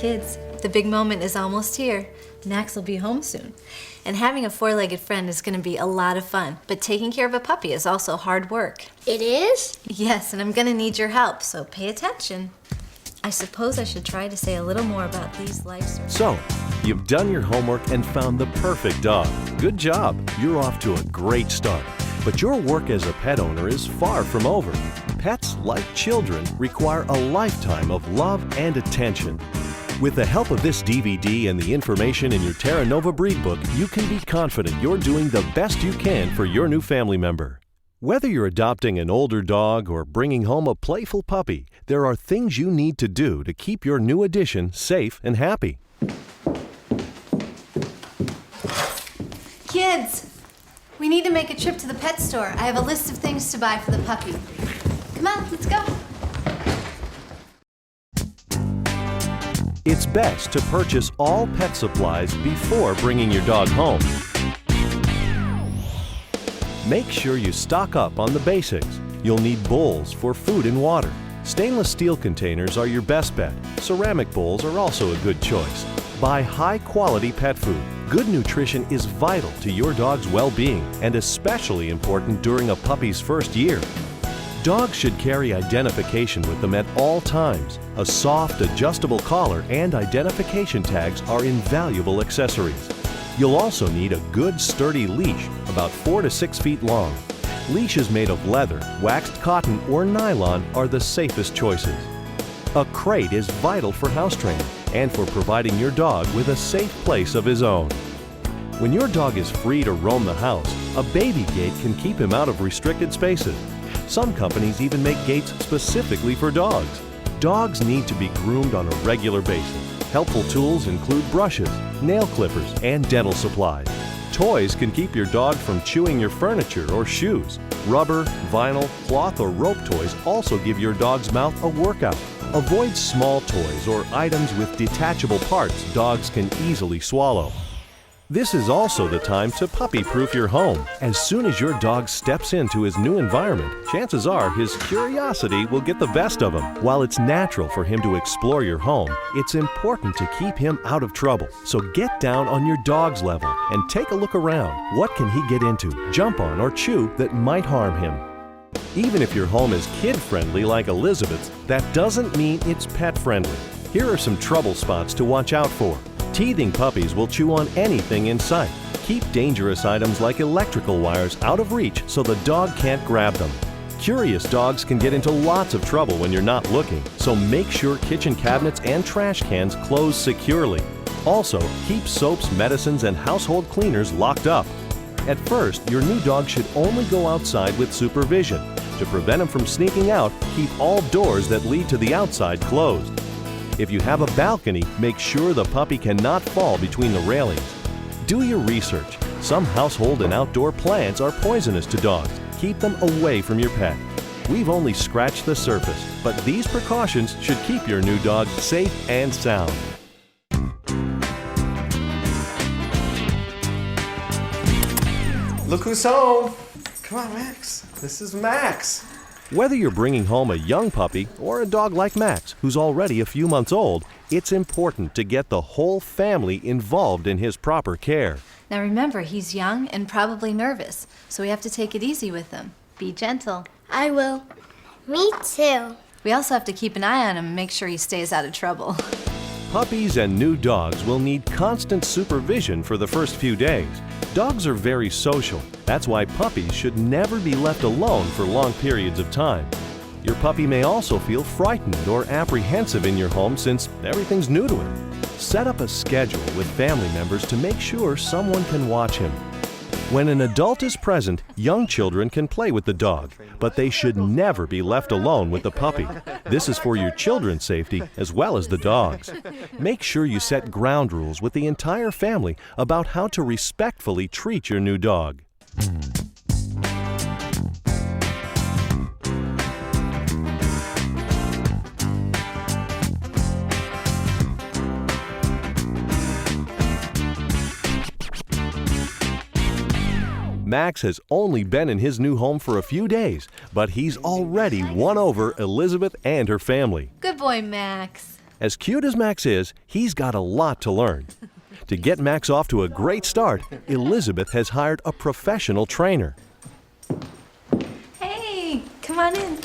Kids, the big moment is almost here. Max will be home soon. And having a four-legged friend is going to be a lot of fun, but taking care of a puppy is also hard work. It is? Yes, and I'm going to need your help, so pay attention. I suppose I should try to say a little more about these life sources. So, you've done your homework and found the perfect dog. Good job. You're off to a great start. But your work as a pet owner is far from over. Pets, like children, require a lifetime of love and attention. With the help of this DVD and the information in your Terra Nova Breed Book, you can be confident you're doing the best you can for your new family member. Whether you're adopting an older dog or bringing home a playful puppy, there are things you need to do to keep your new addition safe and happy. Kids, we need to make a trip to the pet store. I have a list of things to buy for the puppy. Come on, let's go. It's best to purchase all pet supplies before bringing your dog home. Make sure you stock up on the basics. You'll need bowls for food and water. Stainless steel containers are your best bet. Ceramic bowls are also a good choice. Buy high-quality pet food. Good nutrition is vital to your dog's well-being and especially important during a puppy's first year. Dogs should carry identification with them at all times. A soft, adjustable collar and identification tags are invaluable accessories. You'll also need a good, sturdy leash, about 4 to 6 feet long. Leashes made of leather, waxed cotton, or nylon are the safest choices. A crate is vital for house training and for providing your dog with a safe place of his own. When your dog is free to roam the house, a baby gate can keep him out of restricted spaces. Some companies even make gates specifically for dogs. Dogs need to be groomed on a regular basis. Helpful tools include brushes, nail clippers, and dental supplies. Toys can keep your dog from chewing your furniture or shoes. Rubber, vinyl, cloth, or rope toys also give your dog's mouth a workout. Avoid small toys or items with detachable parts dogs can easily swallow. This is also the time to puppy-proof your home. As soon as your dog steps into his new environment, chances are his curiosity will get the best of him. While it's natural for him to explore your home, it's important to keep him out of trouble. So get down on your dog's level and take a look around. What can he get into, jump on, or chew that might harm him? Even if your home is kid-friendly like Elizabeth's, that doesn't mean it's pet-friendly. Here are some trouble spots to watch out for. Teething puppies will chew on anything in sight. Keep dangerous items like electrical wires out of reach so the dog can't grab them. Curious dogs can get into lots of trouble when you're not looking, so make sure kitchen cabinets and trash cans close securely. Also, keep soaps, medicines, and household cleaners locked up. At first, your new dog should only go outside with supervision. To prevent him from sneaking out, keep all doors that lead to the outside closed. If you have a balcony, make sure the puppy cannot fall between the railings. Do your research. Some household and outdoor plants are poisonous to dogs. Keep them away from your pet. We've only scratched the surface, but these precautions should keep your new dog safe and sound. Look who's home! Come on, Max. This is Max. Whether you're bringing home a young puppy or a dog like Max, who's already a few months old, it's important to get the whole family involved in his proper care. Now remember, he's young and probably nervous, so we have to take it easy with him. Be gentle. I will. Me too. We also have to keep an eye on him and make sure he stays out of trouble. Puppies and new dogs will need constant supervision for the first few days. Dogs are very social. That's why puppies should never be left alone for long periods of time. Your puppy may also feel frightened or apprehensive in your home since everything's new to him. Set up a schedule with family members to make sure someone can watch him. When an adult is present, young children can play with the dog, but they should never be left alone with the puppy. This is for your children's safety as well as the dog's. Make sure you set ground rules with the entire family about how to respectfully treat your new dog. Max has only been in his new home for a few days, but he's already won over Elizabeth and her family. Good boy, Max. As cute as Max is, he's got a lot to learn. To get Max off to a great start, Elizabeth has hired a professional trainer. Hey, come on in.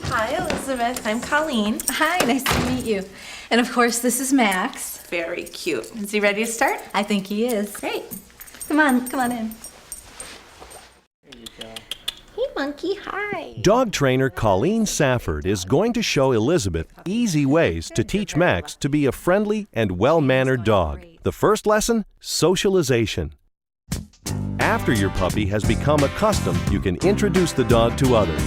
Hi, Elizabeth. I'm Colleen. Hi, nice to meet you. And of course, this is Max. Very cute. Is he ready to start? I think he is. Great. Come on in. Hey, monkey, hi. Dog trainer Colleen Safford is going to show Elizabeth easy ways to teach Max to be a friendly and well-mannered dog. The first lesson, socialization. After your puppy has become accustomed, you can introduce the dog to others.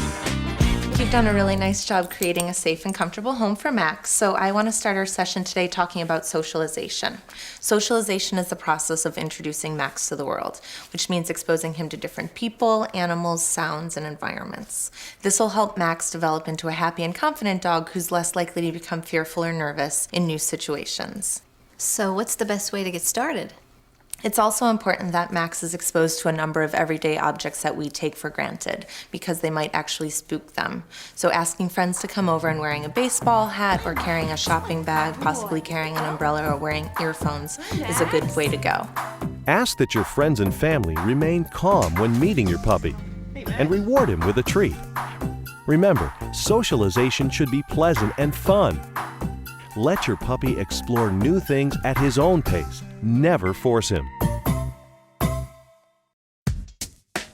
You've done a really nice job creating a safe and comfortable home for Max, so I want to start our session today talking about socialization. Socialization is the process of introducing Max to the world, which means exposing him to different people, animals, sounds, and environments. This will help Max develop into a happy and confident dog who's less likely to become fearful or nervous in new situations. So what's the best way to get started? It's also important that Max is exposed to a number of everyday objects that we take for granted because they might actually spook them. So asking friends to come over and wearing a baseball hat or carrying a shopping bag, possibly carrying an umbrella or wearing earphones is a good way to go. Ask that your friends and family remain calm when meeting your puppy and reward him with a treat. Remember, socialization should be pleasant and fun. Let your puppy explore new things at his own pace. Never force him.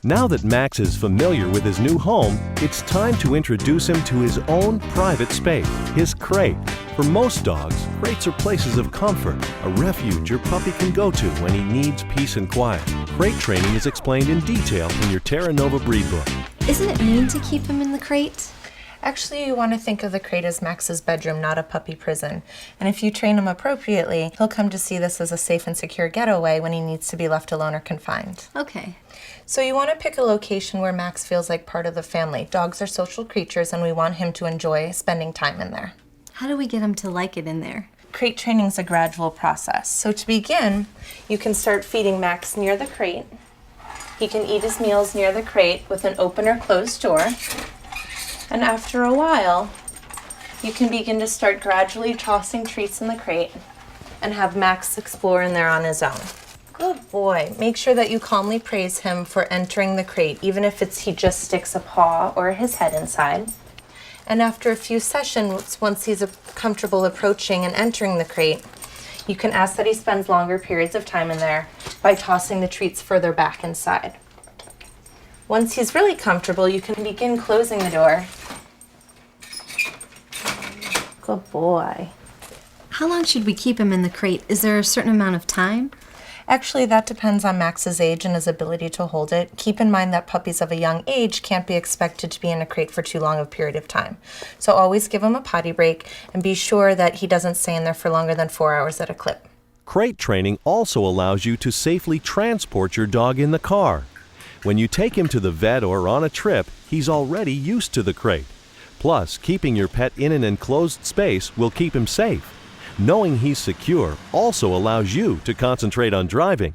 Now that Max is familiar with his new home, it's time to introduce him to his own private space, his crate. For most dogs, crates are places of comfort, a refuge your puppy can go to when he needs peace and quiet. Crate training is explained in detail in your Terra Nova breed book. Isn't it mean to keep him in the crate? Actually, you want to think of the crate as Max's bedroom, not a puppy prison. And if you train him appropriately, he'll come to see this as a safe and secure getaway when he needs to be left alone or confined. Okay. So you want to pick a location where Max feels like part of the family. Dogs are social creatures and we want him to enjoy spending time in there. How do we get him to like it in there? Crate training is a gradual process. So to begin, you can start feeding Max near the crate. He can eat his meals near the crate with an open or closed door. And after a while, you can begin to start gradually tossing treats in the crate and have Max explore in there on his own. Good boy. Make sure that you calmly praise him for entering the crate, even if he just sticks a paw or his head inside. And after a few sessions, once he's comfortable approaching and entering the crate, you can ask that he spends longer periods of time in there by tossing the treats further back inside. Once he's really comfortable, you can begin closing the door. Good boy. How long should we keep him in the crate? Is there a certain amount of time? Actually, that depends on Max's age and his ability to hold it. Keep in mind that puppies of a young age can't be expected to be in a crate for too long a period of time. So always give him a potty break and be sure that he doesn't stay in there for longer than 4 hours at a clip. Crate training also allows you to safely transport your dog in the car. When you take him to the vet or on a trip, he's already used to the crate. Plus, keeping your pet in an enclosed space will keep him safe. Knowing he's secure also allows you to concentrate on driving.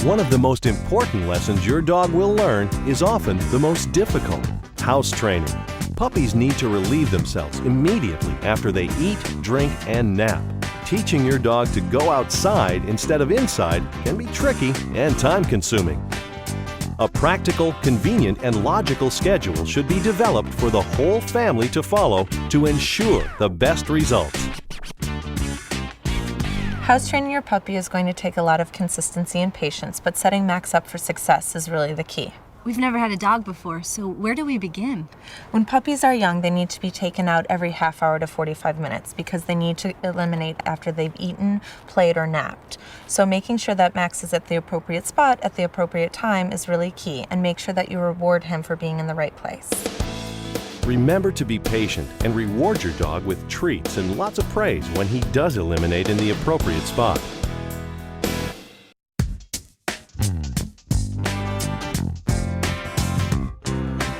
One of the most important lessons your dog will learn is often the most difficult: house training. Puppies need to relieve themselves immediately after they eat, drink, and nap. Teaching your dog to go outside instead of inside can be tricky and time-consuming. A practical, convenient, and logical schedule should be developed for the whole family to follow to ensure the best results. House training your puppy is going to take a lot of consistency and patience, but setting Max up for success is really the key. We've never had a dog before, so where do we begin? When puppies are young, they need to be taken out every half hour to 45 minutes because they need to eliminate after they've eaten, played, or napped. So making sure that Max is at the appropriate spot at the appropriate time is really key, and make sure that you reward him for being in the right place. Remember to be patient and reward your dog with treats and lots of praise when he does eliminate in the appropriate spot.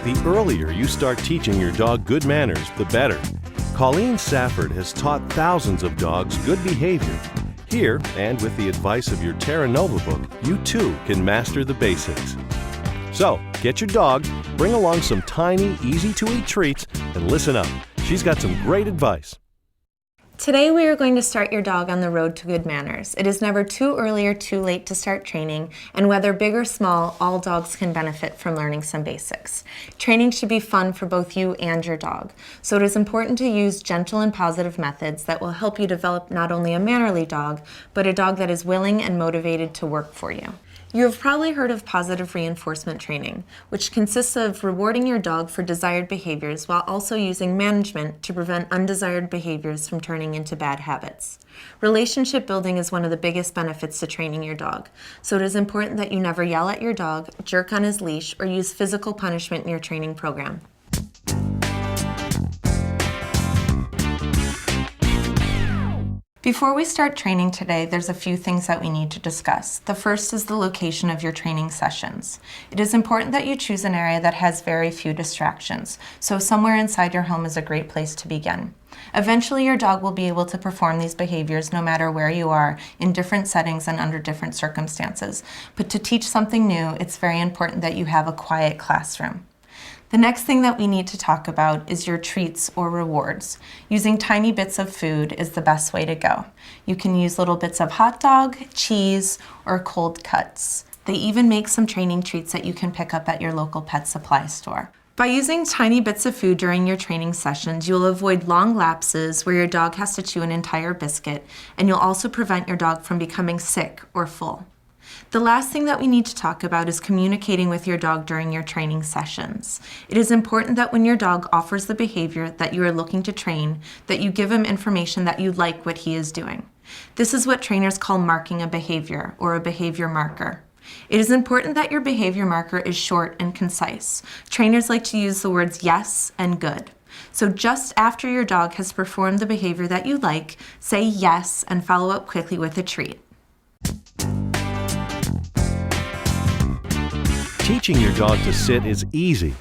The earlier you start teaching your dog good manners, the better. Colleen Safford has taught thousands of dogs good behavior. Here, and with the advice of your Terra Nova book, you too can master the basics. So, get your dog, bring along some tiny, easy-to-eat treats, and listen up. She's got some great advice. Today we are going to start your dog on the road to good manners. It is never too early or too late to start training, and whether big or small, all dogs can benefit from learning some basics. Training should be fun for both you and your dog, so it is important to use gentle and positive methods that will help you develop not only a mannerly dog, but a dog that is willing and motivated to work for you. You have probably heard of positive reinforcement training, which consists of rewarding your dog for desired behaviors while also using management to prevent undesired behaviors from turning into bad habits. Relationship building is one of the biggest benefits to training your dog, so it is important that you never yell at your dog, jerk on his leash, or use physical punishment in your training program. Before we start training today, there's a few things that we need to discuss. The first is the location of your training sessions. It is important that you choose an area that has very few distractions, so somewhere inside your home is a great place to begin. Eventually, your dog will be able to perform these behaviors no matter where you are, in different settings and under different circumstances. But to teach something new, it's very important that you have a quiet classroom. The next thing that we need to talk about is your treats or rewards. Using tiny bits of food is the best way to go. You can use little bits of hot dog, cheese, or cold cuts. They even make some training treats that you can pick up at your local pet supply store. By using tiny bits of food during your training sessions, you'll avoid long lapses where your dog has to chew an entire biscuit, and you'll also prevent your dog from becoming sick or full. The last thing that we need to talk about is communicating with your dog during your training sessions. It is important that when your dog offers the behavior that you are looking to train, that you give him information that you like what he is doing. This is what trainers call marking a behavior, or a behavior marker. It is important that your behavior marker is short and concise. Trainers like to use the words yes and good. So just after your dog has performed the behavior that you like, say yes and follow up quickly with a treat. Teaching your dog to sit is easy.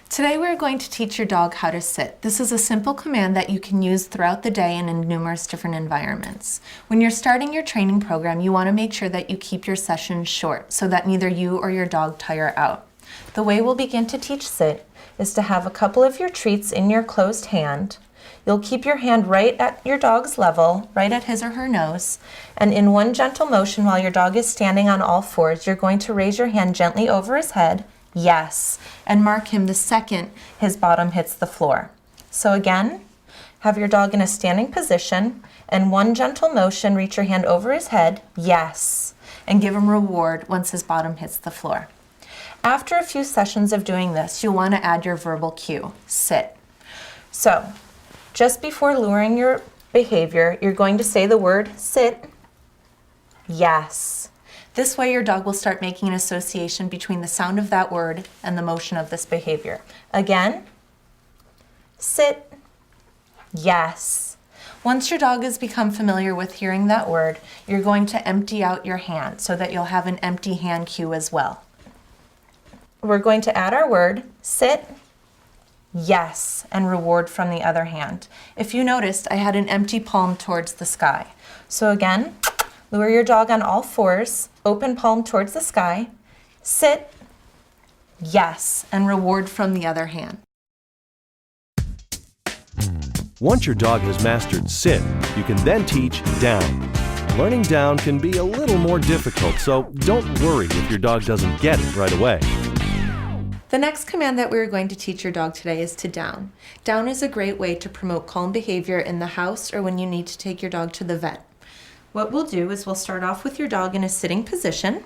Today we're going to teach your dog how to sit. This is a simple command that you can use throughout the day and in numerous different environments. When you're starting your training program, you want to make sure that you keep your sessions short so that neither you or your dog tire out. The way we'll begin to teach sit is to have a couple of your treats in your closed hand. You'll keep your hand right at your dog's level, right at his or her nose, and in one gentle motion while your dog is standing on all fours, you're going to raise your hand gently over his head, yes, and mark him the second his bottom hits the floor. So again, have your dog in a standing position, and one gentle motion, reach your hand over his head, yes, and give him reward once his bottom hits the floor. After a few sessions of doing this, you'll want to add your verbal cue, sit. So, just before luring your behavior, you're going to say the word sit, yes. This way your dog will start making an association between the sound of that word and the motion of this behavior. Again, sit, yes. Once your dog has become familiar with hearing that word, you're going to empty out your hand so that you'll have an empty hand cue as well. We're going to add our word, sit, yes, and reward from the other hand. If you noticed, I had an empty palm towards the sky. So again, lure your dog on all fours, open palm towards the sky, sit, yes, and reward from the other hand. Once your dog has mastered sit, you can then teach down. Learning down can be a little more difficult, so don't worry if your dog doesn't get it right away. The next command that we're going to teach your dog today is to down. Down is a great way to promote calm behavior in the house or when you need to take your dog to the vet. What we'll do is we'll start off with your dog in a sitting position.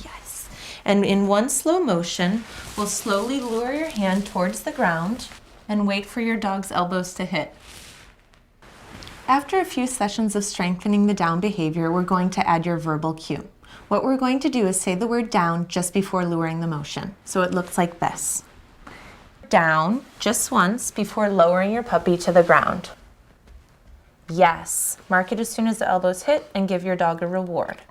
Yes. And in one slow motion, we'll slowly lure your hand towards the ground and wait for your dog's elbows to hit. After a few sessions of strengthening the down behavior, we're going to add your verbal cue. What we're going to do is say the word down just before luring the motion. So it looks like this. Down just once before lowering your puppy to the ground. Yes. Mark it as soon as the elbows hit and give your dog a reward.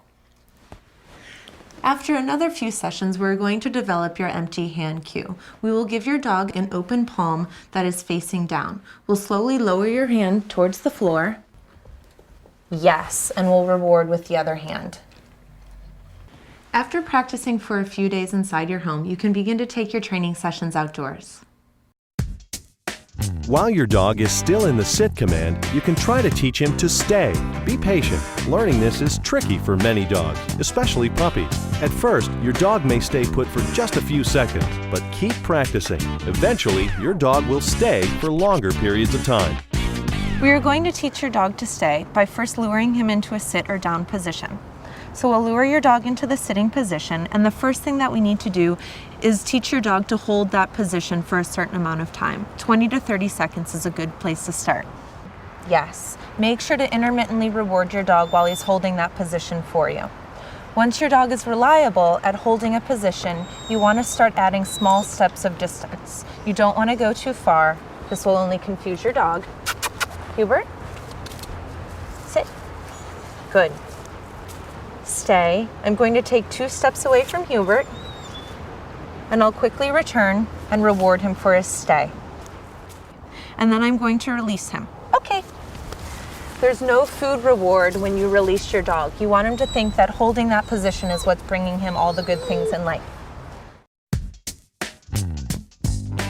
After another few sessions, we're going to develop your empty hand cue. We will give your dog an open palm that is facing down. We'll slowly lower your hand towards the floor. Yes, and we'll reward with the other hand. After practicing for a few days inside your home, you can begin to take your training sessions outdoors. While your dog is still in the sit command, you can try to teach him to stay. Be patient. Learning this is tricky for many dogs, especially puppies. At first, your dog may stay put for just a few seconds, but keep practicing. Eventually, your dog will stay for longer periods of time. We are going to teach your dog to stay by first luring him into a sit or down position. So we'll lure your dog into the sitting position, and the first thing that we need to do is teach your dog to hold that position for a certain amount of time. 20 to 30 seconds is a good place to start. Yes, make sure to intermittently reward your dog while he's holding that position for you. Once your dog is reliable at holding a position, you want to start adding small steps of distance. You don't want to go too far. This will only confuse your dog. Hubert, sit. Good. Stay. I'm going to take 2 steps away from Hubert, and I'll quickly return and reward him for his stay. And then I'm going to release him. Okay. There's no food reward when you release your dog. You want him to think that holding that position is what's bringing him all the good things in life.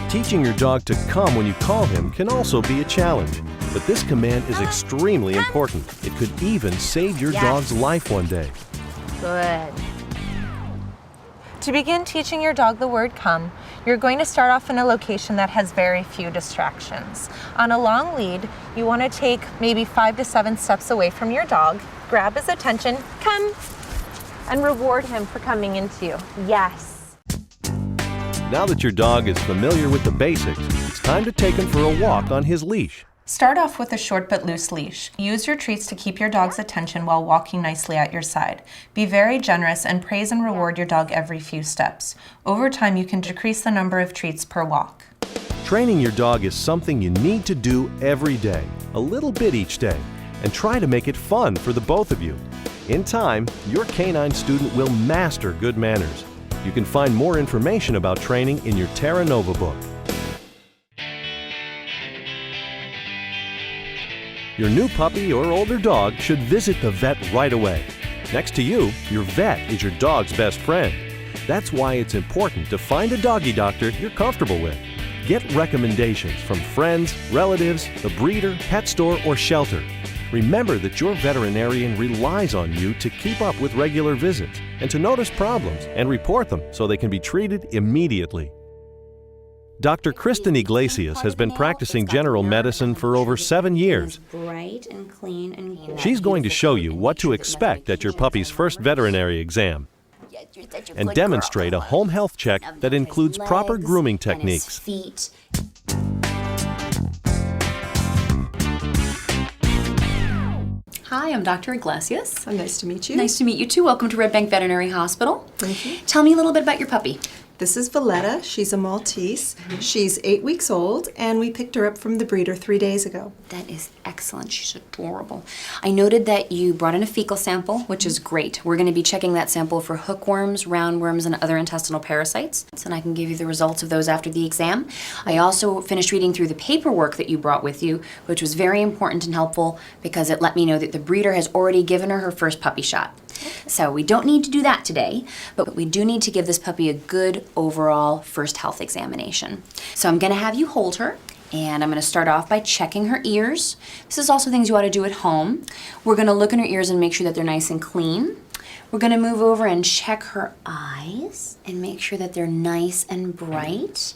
Teaching your dog to come when you call him can also be a challenge, but this command is extremely important. It could even save your dog's life one day. Good. To begin teaching your dog the word come, you're going to start off in a location that has very few distractions. On a long lead, you want to take maybe 5 to 7 steps away from your dog, grab his attention, come, and reward him for coming into you. Yes. Now that your dog is familiar with the basics, it's time to take him for a walk on his leash. Start off with a short but loose leash. Use your treats to keep your dog's attention while walking nicely at your side. Be very generous and praise and reward your dog every few steps. Over time, you can decrease the number of treats per walk. Training your dog is something you need to do every day, a little bit each day, and try to make it fun for the both of you. In time, your canine student will master good manners. You can find more information about training in your Terra Nova book. Your new puppy or older dog should visit the vet right away. Next to you, your vet is your dog's best friend. That's why it's important to find a doggy doctor you're comfortable with. Get recommendations from friends, relatives, the breeder, pet store, or shelter. Remember that your veterinarian relies on you to keep up with regular visits and to notice problems and report them so they can be treated immediately. Dr. Kristen Iglesias has been practicing general medicine for over 7 years. Bright and clean and She's going to show you what to expect at your puppy's first veterinary exam and demonstrate a home health check that includes proper grooming techniques. Feet. Hi, I'm Dr. Iglesias. Nice to meet you. Nice to meet you too. Welcome to Red Bank Veterinary Hospital. Thank you. Tell me a little bit about your puppy. This is Valletta. She's a Maltese. She's 8 weeks old, and we picked her up from the breeder 3 days ago. That is excellent. She's adorable. I noted that you brought in a fecal sample, which is great. We're going to be checking that sample for hookworms, roundworms, and other intestinal parasites. And I can give you the results of those after the exam. I also finished reading through the paperwork that you brought with you, which was very important and helpful because it let me know that the breeder has already given her first puppy shot. So we don't need to do that today, but we do need to give this puppy a good overall first health examination. So I'm going to have you hold her, and I'm going to start off by checking her ears. This is also things you ought to do at home. We're going to look in her ears and make sure that they're nice and clean. We're going to move over and check her eyes and make sure that they're nice and bright.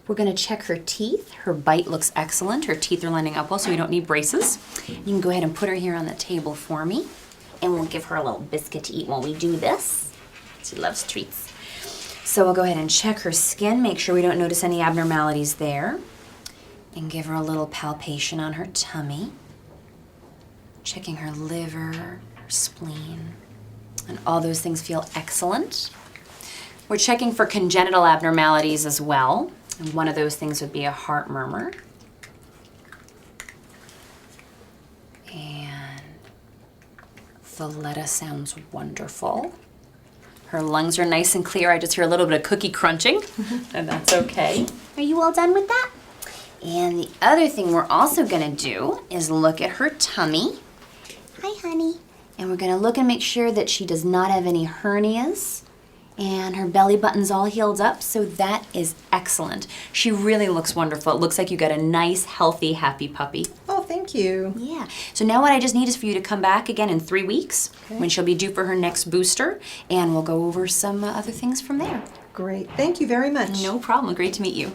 We're going to check her teeth. Her bite looks excellent. Her teeth are lining up well, so we don't need braces. You can go ahead and put her here on the table for me. And we'll give her a little biscuit to eat while we do this. She loves treats. So we'll go ahead and check her skin, make sure we don't notice any abnormalities there. And give her a little palpation on her tummy. Checking her liver, her spleen. And all those things feel excellent. We're checking for congenital abnormalities as well. And one of those things would be a heart murmur. Valletta sounds wonderful. Her lungs are nice and clear. I just hear a little bit of cookie crunching, and that's okay. Are you all done with that? And the other thing we're also gonna do is look at her tummy. Hi, honey. And we're gonna look and make sure that she does not have any hernias, And her belly button's all healed up, so that is excellent. She really looks wonderful. It looks like you got a nice, healthy, happy puppy. Oh, thank you. Yeah. So now what I just need is for you to come back again in 3 weeks when she'll be due for her next booster, and we'll go over some other things from there. Great. Thank you very much. No problem. Great to meet you.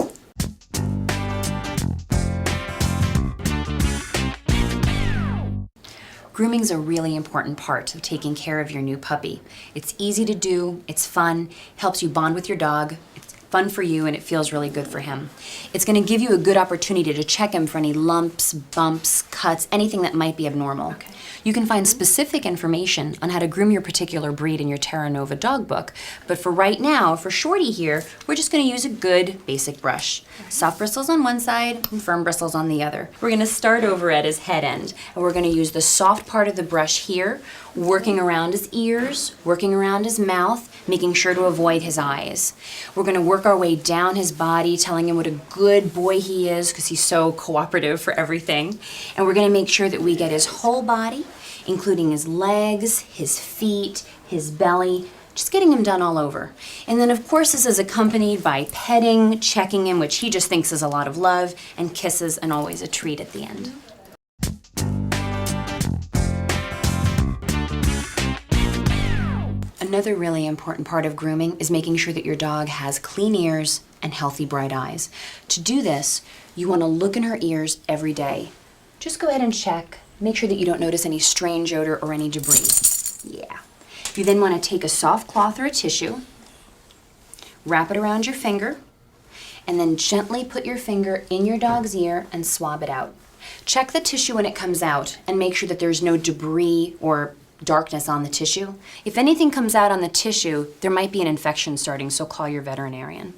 Grooming is a really important part of taking care of your new puppy. It's easy to do, it's fun, helps you bond with your dog, it's fun for you, and it feels really good for him. It's going to give you a good opportunity to check him for any lumps, bumps, cuts, anything that might be abnormal. Okay. You can find specific information on how to groom your particular breed in your Terra Nova dog book, but for right now, for Shorty here, we're just going to use a good basic brush. Soft bristles on one side and firm bristles on the other. We're going to start over at his head end, and we're going to use the soft part of the brush here, working around his ears, working around his mouth, making sure to avoid his eyes. We're going to work our way down his body, telling him what a good boy he is because he's so cooperative for everything. And we're going to make sure that we get his whole body, including his legs, his feet, his belly, just getting him done all over. And then of course this is accompanied by petting, checking him, which he just thinks is a lot of love, and kisses, and always a treat at the end. Another really important part of grooming is making sure that your dog has clean ears and healthy bright eyes. To do this, you want to look in her ears every day. Just go ahead and check. Make sure that you don't notice any strange odor or any debris. Yeah. You then want to take a soft cloth or a tissue, wrap it around your finger, and then gently put your finger in your dog's ear and swab it out. Check the tissue when it comes out and make sure that there's no debris or darkness on the tissue. If anything comes out on the tissue, there might be an infection starting, so call your veterinarian.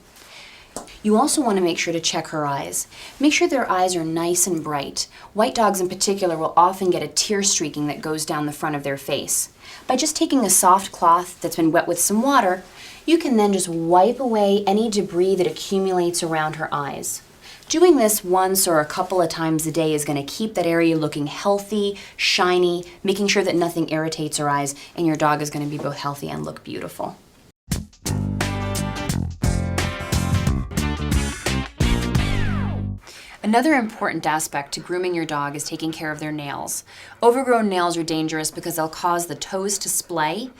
You also want to make sure to check her eyes. Make sure their eyes are nice and bright. White dogs in particular will often get a tear streaking that goes down the front of their face. By just taking a soft cloth that's been wet with some water, you can then just wipe away any debris that accumulates around her eyes. Doing this once or a couple of times a day is going to keep that area looking healthy, shiny, making sure that nothing irritates her eyes, and your dog is going to be both healthy and look beautiful. Another important aspect to grooming your dog is taking care of their nails. Overgrown nails are dangerous because they'll cause the toes to splay.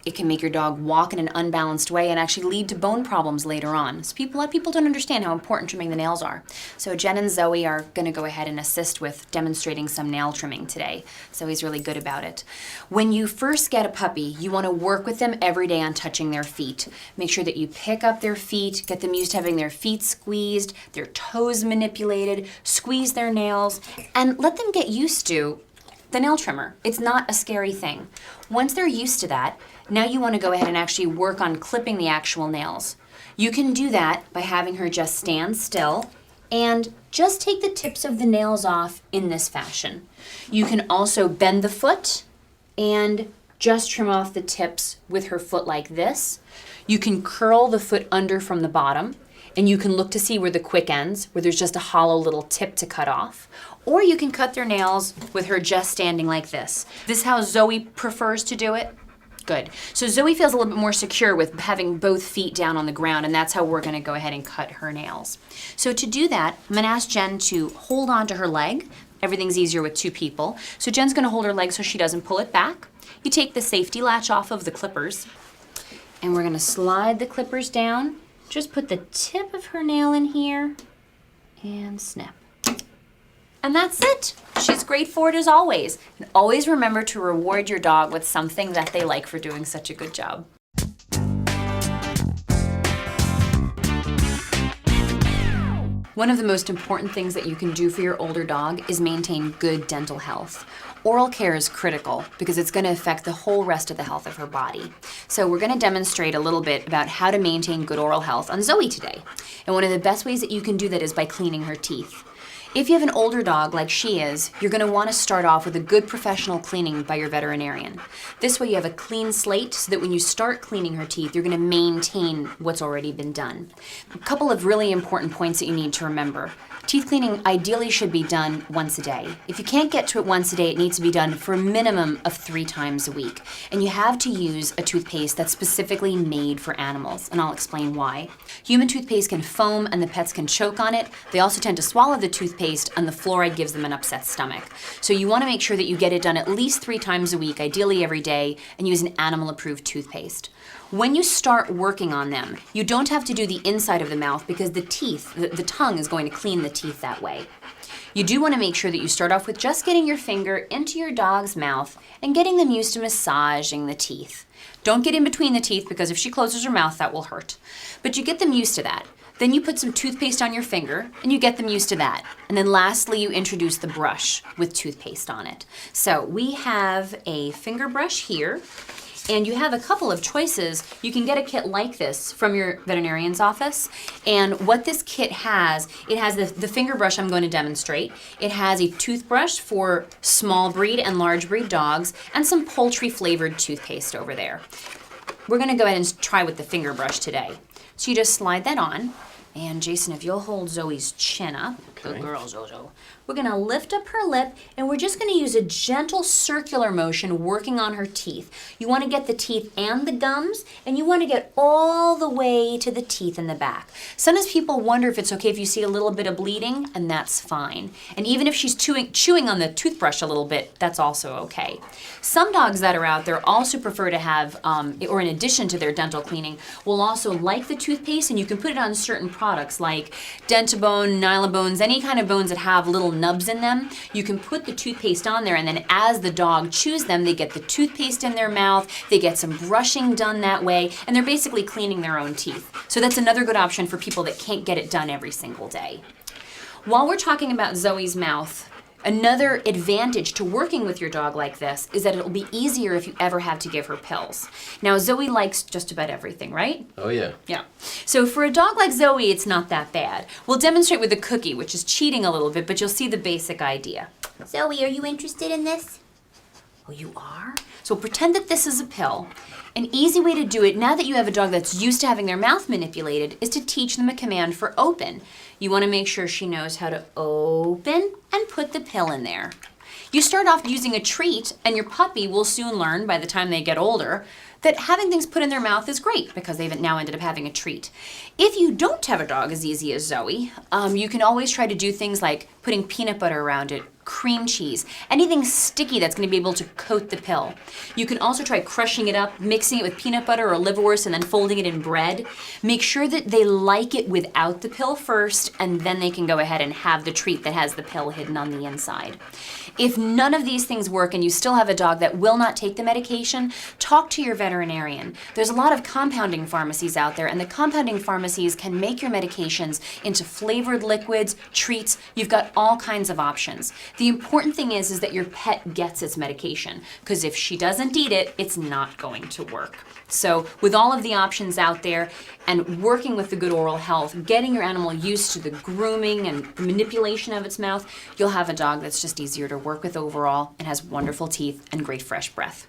It can make your dog walk in an unbalanced way and actually lead to bone problems later on. So a lot of people don't understand how important trimming the nails are. So Jen and Zoe are going to go ahead and assist with demonstrating some nail trimming today. Zoe's really good about it. When you first get a puppy, you want to work with them every day on touching their feet. Make sure that you pick up their feet, get them used to having their feet squeezed, their toes manipulated, squeeze their nails, and let them get used to the nail trimmer. It's not a scary thing. Once they're used to that, now you want to go ahead and actually work on clipping the actual nails. You can do that by having her just stand still and just take the tips of the nails off in this fashion. You can also bend the foot and just trim off the tips with her foot like this. You can curl the foot under from the bottom, and you can look to see where the quick ends, where there's just a hollow little tip to cut off. Or you can cut their nails with her just standing like this. This is how Zoe prefers to do it. Good. So Zoe feels a little bit more secure with having both feet down on the ground, and that's how we're going to go ahead and cut her nails. So to do that, I'm going to ask Jen to hold on to her leg. Everything's easier with two people. So Jen's going to hold her leg so she doesn't pull it back. You take the safety latch off of the clippers, and we're going to slide the clippers down. Just put the tip of her nail in here and snap. And that's it. She's great for it as always. And always remember to reward your dog with something that they like for doing such a good job. One of the most important things that you can do for your older dog is maintain good dental health. Oral care is critical because it's going to affect the whole rest of the health of her body. So we're going to demonstrate a little bit about how to maintain good oral health on Zoe today. And one of the best ways that you can do that is by cleaning her teeth. If you have an older dog like she is, you're going to want to start off with a good professional cleaning by your veterinarian. This way you have a clean slate so that when you start cleaning her teeth, you're going to maintain what's already been done. A couple of really important points that you need to remember. Teeth cleaning ideally should be done once a day. If you can't get to it once a day, it needs to be done for a minimum of 3 times a week. And you have to use a toothpaste that's specifically made for animals, and I'll explain why. Human toothpaste can foam and the pets can choke on it. They also tend to swallow the toothpaste and the fluoride gives them an upset stomach. So you want to make sure that you get it done at least 3 times a week, ideally every day, and use an animal-approved toothpaste. When you start working on them, you don't have to do the inside of the mouth because the tongue is going to clean the teeth that way. You do want to make sure that you start off with just getting your finger into your dog's mouth and getting them used to massaging the teeth. Don't get in between the teeth because if she closes her mouth, that will hurt. But you get them used to that. Then you put some toothpaste on your finger and you get them used to that. And then lastly, you introduce the brush with toothpaste on it. So we have a finger brush here. And you have a couple of choices. You can get a kit like this from your veterinarian's office. And what this kit has, it has the finger brush I'm going to demonstrate. It has a toothbrush for small breed and large breed dogs and some poultry flavored toothpaste over there. We're gonna go ahead and try with the finger brush today. So you just slide that on. And Jason, if you'll hold Zoe's chin up, good girl, Zozo. We're gonna lift up her lip and we're just gonna use a gentle circular motion working on her teeth. You wanna get the teeth and the gums and you wanna get all the way to the teeth in the back. Sometimes people wonder if it's okay if you see a little bit of bleeding, and that's fine. And even if she's chewing on the toothbrush a little bit, that's also okay. Some dogs that are out there also prefer to have, or in addition to their dental cleaning, will also like the toothpaste, and you can put it on certain products like Dentabone, Nylabones, any kind of bones that have little nubs in them. You can put the toothpaste on there, and then as the dog chews them, they get the toothpaste in their mouth, they get some brushing done that way, and they're basically cleaning their own teeth. So that's another good option for people that can't get it done every single day. While we're talking about Zoe's mouth, another advantage to working with your dog like this is that it'll be easier if you ever have to give her pills. Now, Zoe likes just about everything, right? Oh, yeah. Yeah. So for a dog like Zoe, it's not that bad. We'll demonstrate with a cookie, which is cheating a little bit, but you'll see the basic idea. Zoe, are you interested in this? Oh, you are? So pretend that this is a pill. An easy way to do it, now that you have a dog that's used to having their mouth manipulated, is to teach them a command for open. You want to make sure she knows how to open and put the pill in there. You start off using a treat, and your puppy will soon learn, by the time they get older, that having things put in their mouth is great because they've now ended up having a treat. If you don't have a dog as easy as Zoe, you can always try to do things like putting peanut butter around it, cream cheese, anything sticky that's going to be able to coat the pill. You can also try crushing it up, mixing it with peanut butter or liverwurst, and then folding it in bread. Make sure that they like it without the pill first, and then they can go ahead and have the treat that has the pill hidden on the inside. If none of these things work and you still have a dog that will not take the medication, talk to your veterinarian. There's a lot of compounding pharmacies out there, and the compounding pharmacies can make your medications into flavored liquids, treats. You've got all kinds of options. The important thing is that your pet gets its medication, because if she doesn't eat it, it's not going to work. So with all of the options out there and working with the good oral health, getting your animal used to the grooming and the manipulation of its mouth, you'll have a dog that's just easier to work with overall and has wonderful teeth and great fresh breath.